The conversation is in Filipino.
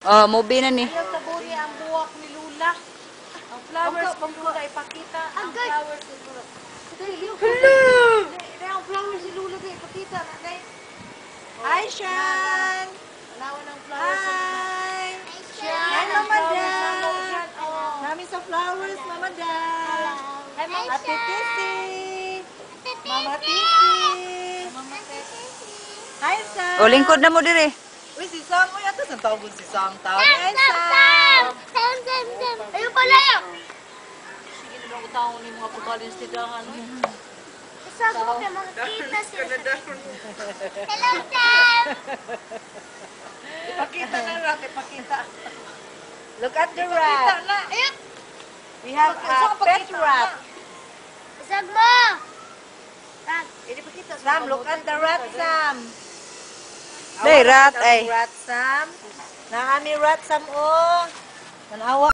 Oh, movie na ni. Ayaw tabuni ang buwak ni Lula. Ang flowers ni Lula ipakita. Ang flowers ni Lula. Hello! Ang flowers ni Lula ipakita. Hi, Shan! Alawan ang flowers ni Lula. Hi! Hello, Madam! Nami sa flowers, Mama Dan. Hi, Mama Ate Tissy. Mama Tissy. Hi, Sam. O, lingkod na mo dire. Uy, si Sam. Uy, ato saan tawag si Sam? Hi, Sam. Ayun pala yun. Sige na lang utang ni mga putalin sa tidahan. Sabi ko kayo makakita sila. Hello, Sam! Ipakita na rat, ipakita. Look at the Ipakita na. Ayun! We have a pet rat. Isag mo! Sam, look at the rat, Sam. Day, rat, ay. Rat, Sam. Naami rat, Sam, oh. Manawa.